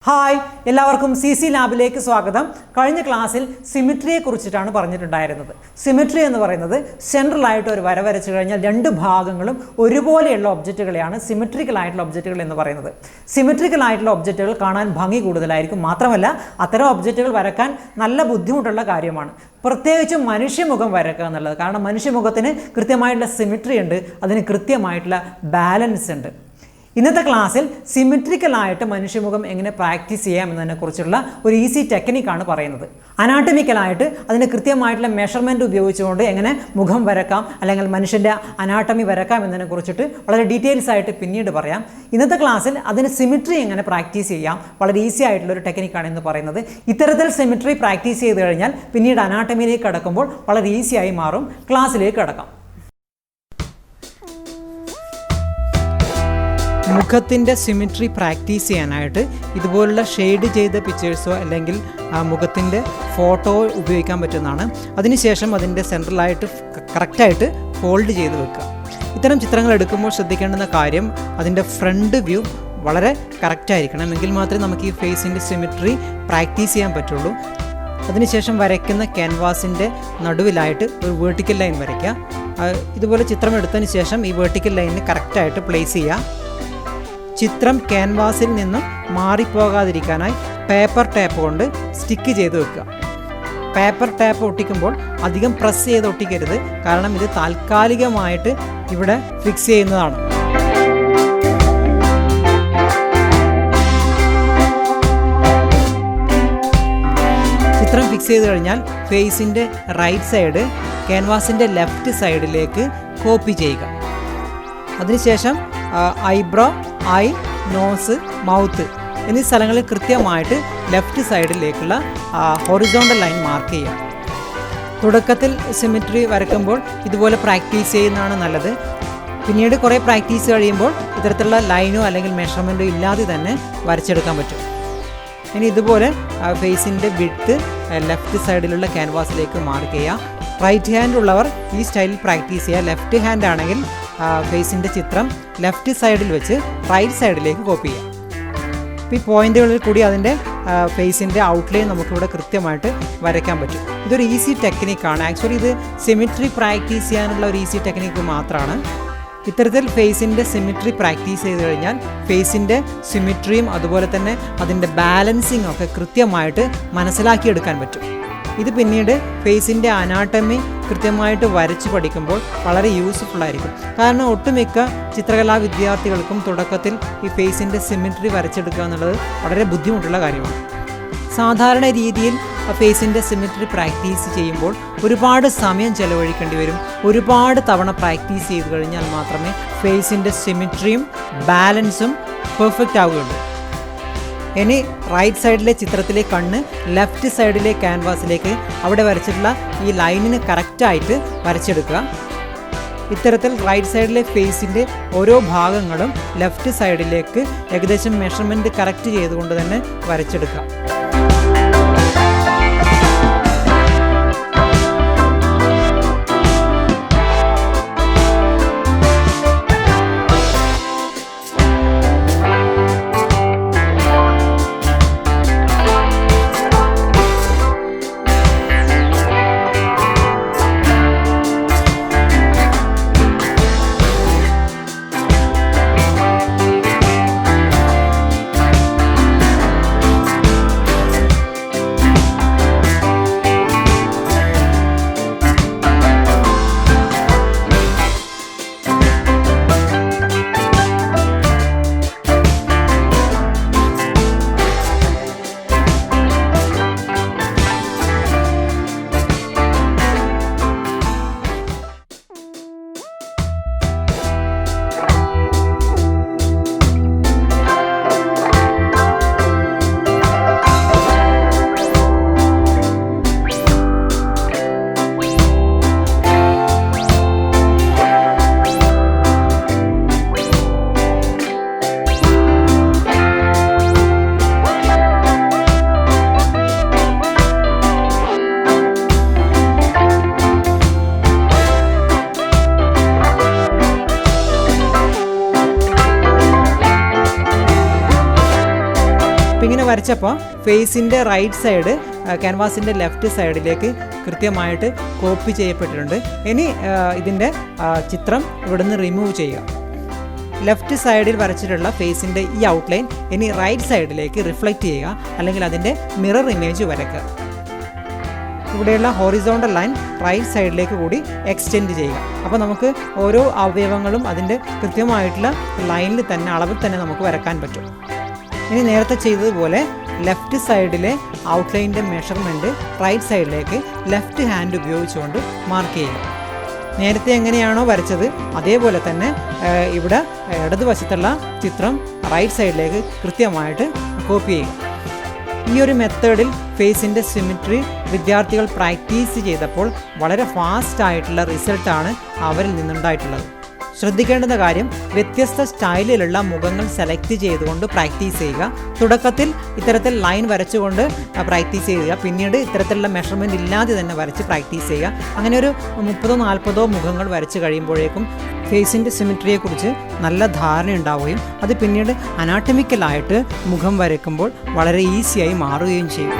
Hi എല്ലാവർക്കും CC ലാബിലേക്ക് സ്വാഗതം. കഴിഞ്ഞ ക്ലാസ്സിൽ സിമിട്രിയെ കുറിച്ചിട്ടാണ് പറഞ്ഞിട്ടുണ്ടായിരുന്നത്. സിമിട്രി എന്ന് പറയുന്നത് സെൻട്രൽ ആയിട്ട് ഒരു വര വരച്ചു കഴിഞ്ഞാൽ രണ്ട് ഭാഗങ്ങളും ഒരുപോലെയുള്ള ഒബ്ജക്റ്റുകളെയാണ് സിമെട്രിക്കൽ ആയിട്ടുള്ള ഒബ്ജക്റ്റുകൾ എന്ന് പറയുന്നത്. സിമെട്രിക്കൽ ആയിട്ടുള്ള ഒബ്ജക്റ്റുകൾ കാണാൻ ഭംഗി കൂടുതലായിരിക്കും. മാത്രമല്ല അത്തരം ഒബ്ജക്റ്റുകൾ വരക്കാൻ നല്ല ബുദ്ധിമുട്ടുള്ള കാര്യമാണ്. പ്രത്യേകിച്ചും മനുഷ്യമുഖം വരക്കുക എന്നുള്ളത്. കാരണം മനുഷ്യമുഖത്തിന് കൃത്യമായിട്ടുള്ള സിമിട്രി ഉണ്ട്, അതിന് കൃത്യമായിട്ടുള്ള ബാലൻസ് ഉണ്ട്. ഇന്നത്തെ ക്ലാസ്സിൽ സിമെട്രിക്കലായിട്ട് മനുഷ്യമുഖം എങ്ങനെ പ്രാക്ടീസ് ചെയ്യാം എന്നതിനെക്കുറിച്ചുള്ള ഒരു ഈസി ടെക്നിക്കാണ് പറയുന്നത്. അനാട്ടമിക്കലായിട്ട് അതിന് കൃത്യമായിട്ടുള്ള മെഷർമെൻറ്റ് ഉപയോഗിച്ചുകൊണ്ട് എങ്ങനെ മുഖം വരക്കാം അല്ലെങ്കിൽ മനുഷ്യൻ്റെ അനാട്ടമി വരക്കാം എന്നതിനെക്കുറിച്ചിട്ട് വളരെ ഡീറ്റെയിൽസ് ആയിട്ട് പിന്നീട് പറയാം. ഇന്നത്തെ ക്ലാസ്സിൽ അതിന് സിമിട്രി എങ്ങനെ പ്രാക്ടീസ് ചെയ്യാം വളരെ ഈസി ആയിട്ടുള്ളൊരു ടെക്നിക്കാണ് എന്ന് പറയുന്നത്. ഇത്തരത്തിൽ സിമിട്രി പ്രാക്ടീസ് ചെയ്ത് കഴിഞ്ഞാൽ പിന്നീട് അനാട്ടമിയിലേക്ക് കടക്കുമ്പോൾ വളരെ ഈസിയായി മാറും. ക്ലാസ്സിലേക്ക് കടക്കാം. മുഖത്തിൻ്റെ സിമിട്രി പ്രാക്ടീസ് ചെയ്യാനായിട്ട് ഇതുപോലുള്ള ഷെയ്ഡ് ചെയ്ത പിക്ചേഴ്സോ അല്ലെങ്കിൽ മുഖത്തിൻ്റെ ഫോട്ടോ ഉപയോഗിക്കാൻ പറ്റുന്നതാണ്. അതിനുശേഷം അതിൻ്റെ സെൻട്രലായിട്ട് കറക്റ്റായിട്ട് ഫോൾഡ് ചെയ്ത് വെക്കുക. ഇത്തരം ചിത്രങ്ങൾ എടുക്കുമ്പോൾ ശ്രദ്ധിക്കേണ്ടുന്ന കാര്യം അതിൻ്റെ ഫ്രണ്ട് വ്യൂ വളരെ കറക്റ്റായിരിക്കണം. എങ്കിൽ മാത്രമേ നമുക്ക് ഈ ഫേസിൻ്റെ സിമിട്രി പ്രാക്ടീസ് ചെയ്യാൻ പറ്റുള്ളൂ. അതിനുശേഷം വരയ്ക്കുന്ന ക്യാൻവാസിൻ്റെ നടുവിലായിട്ട് ഒരു വേർട്ടിക്കൽ ലൈൻ വരയ്ക്കുക. ഇതുപോലെ ചിത്രം എടുത്തതിന് ശേഷം ഈ വേർട്ടിക്കൽ ലൈനിന് കറക്റ്റായിട്ട് പ്ലേസ് ചെയ്യുക. ചിത്രം ക്യാൻവാസിൽ നിന്നും മാറിപ്പോകാതിരിക്കാനായി പേപ്പർ ടാപ്പ് കൊണ്ട് സ്റ്റിക്ക് ചെയ്ത് വെക്കുക. പേപ്പർ ടാപ്പ് ഒട്ടിക്കുമ്പോൾ അധികം പ്രസ് ചെയ്ത് ഒട്ടിക്കരുത്, കാരണം ഇത് താൽക്കാലികമായിട്ട് ഇവിടെ ഫിക്സ് ചെയ്യുന്നതാണ്. ചിത്രം ഫിക്സ് ചെയ്ത് കഴിഞ്ഞാൽ ഫേസിൻ്റെ റൈറ്റ് സൈഡ് ക്യാൻവാസിൻ്റെ ലെഫ്റ്റ് സൈഡിലേക്ക് കോപ്പി ചെയ്യുക. അതിനുശേഷം ഐബ്രോ, ഐ, നോസ്, മൗത്ത് എന്നീ സ്ഥലങ്ങളിൽ കൃത്യമായിട്ട് ലെഫ്റ്റ് സൈഡിലേക്കുള്ള ഹൊറിസോണ്ടൽ ലൈൻ മാർക്ക് ചെയ്യുക. തുടക്കത്തിൽ സിമിട്രി വരയ്ക്കുമ്പോൾ ഇതുപോലെ പ്രാക്ടീസ് ചെയ്യുന്നതാണ് നല്ലത്. പിന്നീട് കുറേ പ്രാക്ടീസ് കഴിയുമ്പോൾ ഇത്തരത്തിലുള്ള ലൈനോ അല്ലെങ്കിൽ മെഷർമെൻറ്റോ ഇല്ലാതെ തന്നെ വരച്ചെടുക്കാൻ പറ്റും. ഇനി ഇതുപോലെ ഫേസിൻ്റെ വിഡ്ത്ത് ലെഫ്റ്റ് സൈഡിലുള്ള ക്യാൻവാസിലേക്ക് മാർക്ക് ചെയ്യുക. റൈറ്റ് ഹാൻഡ് ഉള്ളവർ ഈ സ്റ്റൈലിൽ പ്രാക്ടീസ് ചെയ്യുക. ലെഫ്റ്റ് ഹാൻഡ് ആണെങ്കിൽ ഫേസിൻ്റെ ചിത്രം ലെഫ്റ്റ് സൈഡിൽ വെച്ച് റൈറ്റ് സൈഡിലേക്ക് കോപ്പി ചെയ്യാം. അപ്പോൾ ഈ പോയിന്റുകളിൽ കൂടി അതിൻ്റെ ഫേസിൻ്റെ ഔട്ട്ലൈൻ നമുക്കിവിടെ കൃത്യമായിട്ട് വരയ്ക്കാൻ പറ്റും. ഇതൊരു ഈസി ടെക്നിക്കാണ്. ആക്ച്വലി ഇത് സിമിട്രി പ്രാക്ടീസ് ചെയ്യാനുള്ള ഒരു ഈസി ടെക്നിക്ക് മാത്രമാണ്. ഇത്തരത്തിൽ ഫേസിൻ്റെ സിമിട്രി പ്രാക്ടീസ് ചെയ്ത് കഴിഞ്ഞാൽ ഫേസിൻ്റെ സിമിട്രിയും അതുപോലെ തന്നെ അതിൻ്റെ ബാലൻസിങ് ഒക്കെ കൃത്യമായിട്ട് മനസ്സിലാക്കിയെടുക്കാൻ പറ്റും. ഇത് പിന്നീട് ഫേസിൻ്റെ അനാട്ടമി കൃത്യമായിട്ട് വരച്ച് പഠിക്കുമ്പോൾ വളരെ യൂസ്ഫുൾ ആയിരിക്കും. കാരണം ഒട്ടുമിക്ക ചിത്രകലാ വിദ്യാർത്ഥികൾക്കും തുടക്കത്തിൽ ഈ ഫേസിൻ്റെ സിമിട്രി വരച്ചെടുക്കുക എന്നുള്ളത് വളരെ ബുദ്ധിമുട്ടുള്ള കാര്യമാണ്. സാധാരണ രീതിയിൽ ഫേസിൻ്റെ സിമിട്രി പ്രാക്ടീസ് ചെയ്യുമ്പോൾ ഒരുപാട് സമയം ചെലവഴിക്കേണ്ടി വരും. ഒരുപാട് തവണ പ്രാക്ടീസ് ചെയ്ത് കഴിഞ്ഞാൽ മാത്രമേ ഫേസിൻ്റെ സിമിട്രിയും ബാലൻസും പെർഫെക്റ്റ് ആവുകയുള്ളൂ. ഇനി റൈറ്റ് സൈഡിലെ ചിത്രത്തിലെ കണ്ണ് ലെഫ്റ്റ് സൈഡിലെ ക്യാൻവാസിലേക്ക് അവിടെ വരച്ചിട്ടുള്ള ഈ ലൈനിന് കറക്റ്റായിട്ട് വരച്ചെടുക്കുക. ഇത്തരത്തിൽ റൈറ്റ് സൈഡിലെ ഫേസിൻ്റെ ഓരോ ഭാഗങ്ങളും ലെഫ്റ്റ് സൈഡിലേക്ക് ഏകദേശം മെഷർമെൻറ്റ് കറക്റ്റ് ചെയ്തുകൊണ്ട് തന്നെ വരച്ചെടുക്കുക. അപ്പോൾ ഇങ്ങനെ വരച്ചപ്പോൾ ഫേസിൻ്റെ റൈറ്റ് സൈഡ് ക്യാൻവാസിൻ്റെ ലെഫ്റ്റ് സൈഡിലേക്ക് കൃത്യമായിട്ട് കോപ്പി ചെയ്യപ്പെട്ടിട്ടുണ്ട്. ഇനി ഇതിൻ്റെ ചിത്രം ഇവിടുന്ന് റിമൂവ് ചെയ്യുക. ലെഫ്റ്റ് സൈഡിൽ വരച്ചിട്ടുള്ള ഫേസിൻ്റെ ഈ ഔട്ട്ലൈൻ ഇനി റൈറ്റ് സൈഡിലേക്ക് റിഫ്ലക്റ്റ് ചെയ്യുക, അല്ലെങ്കിൽ അതിൻ്റെ മിറർ ഇമേജ് വരയ്ക്കുക. ഇവിടെയുള്ള ഹോറിസോണ്ടൽ ലൈൻ റൈറ്റ് സൈഡിലേക്ക് കൂടി എക്സ്റ്റെൻഡ് ചെയ്യുക. അപ്പോൾ നമുക്ക് ഓരോ അവയവങ്ങളും അതിൻ്റെ കൃത്യമായിട്ടുള്ള ലൈനിൽ തന്നെ, അളവിൽ തന്നെ നമുക്ക് വരക്കാൻ പറ്റും. ഇനി നേരത്തെ ചെയ്തതുപോലെ ലെഫ്റ്റ് സൈഡിലെ ഔട്ട്ലൈനിൻ്റെ മെഷർമെൻറ്റ് റൈറ്റ് സൈഡിലേക്ക് ലെഫ്റ്റ് ഹാൻഡ് ഉപയോഗിച്ചുകൊണ്ട് മാർക്ക് ചെയ്യുക. നേരത്തെ എങ്ങനെയാണോ വരച്ചത് അതേപോലെ തന്നെ ഇവിടെ ഇടതുവശത്തുള്ള ചിത്രം റൈറ്റ് സൈഡിലേക്ക് കൃത്യമായിട്ട് കോപ്പി ചെയ്യുക. ഈ ഒരു മെത്തേഡിൽ ഫേസിൻ്റെ സിമിട്രി വിദ്യാർത്ഥികൾ പ്രാക്ടീസ് ചെയ്തപ്പോൾ വളരെ ഫാസ്റ്റായിട്ടുള്ള റിസൾട്ടാണ് അവരിൽ നിന്നുണ്ടായിട്ടുള്ളത്. ശ്രദ്ധിക്കേണ്ടുന്ന കാര്യം, വ്യത്യസ്ത സ്റ്റൈലിലുള്ള മുഖങ്ങൾ സെലക്ട് ചെയ്തുകൊണ്ട് പ്രാക്ടീസ് ചെയ്യുക. തുടക്കത്തിൽ ഇത്തരത്തിൽ ലൈൻ വരച്ചുകൊണ്ട് പ്രാക്ടീസ് ചെയ്യുക, പിന്നീട് ഇത്തരത്തിലുള്ള മെഷർമെൻറ്റ് ഇല്ലാതെ തന്നെ വരച്ച് പ്രാക്ടീസ് ചെയ്യുക. അങ്ങനെ ഒരു 30-40 മുഖങ്ങൾ വരച്ച് കഴിയുമ്പോഴേക്കും ഫേസിൻ്റെ സിമിട്രിയെക്കുറിച്ച് നല്ല ധാരണയുണ്ടാവുകയും അത് പിന്നീട് അനാട്ടമിക്കലായിട്ട് മുഖം വരയ്ക്കുമ്പോൾ വളരെ ഈസിയായി മാറുകയും ചെയ്യും.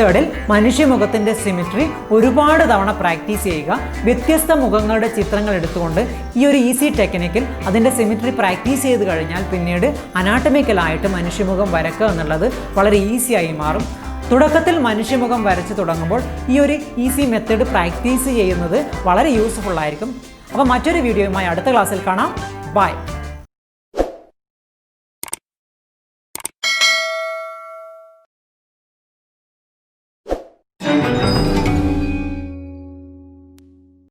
മെത്തേഡിൽ മനുഷ്യമുഖത്തിൻ്റെ സിമിട്രി ഒരുപാട് തവണ പ്രാക്ടീസ് ചെയ്യുക. വ്യത്യസ്ത മുഖങ്ങളുടെ ചിത്രങ്ങൾ എടുത്തുകൊണ്ട് ഈ ഒരു ഈസി ടെക്നിക്കിൽ അതിൻ്റെ സിമിട്രി പ്രാക്ടീസ് ചെയ്ത് കഴിഞ്ഞാൽ പിന്നീട് അനാട്ടമിക്കലായിട്ട് മനുഷ്യമുഖം വരക്കുക എന്നുള്ളത് വളരെ ഈസിയായി മാറും. തുടക്കത്തിൽ മനുഷ്യമുഖം വരച്ച് തുടങ്ങുമ്പോൾ ഈ ഒരു ഈസി മെത്തേഡ് പ്രാക്ടീസ് ചെയ്യുന്നത് വളരെ യൂസ്ഫുൾ ആയിരിക്കും. അപ്പോൾ മറ്റൊരു വീഡിയോയുമായി അടുത്ത ക്ലാസ്സിൽ കാണാം. ബൈ.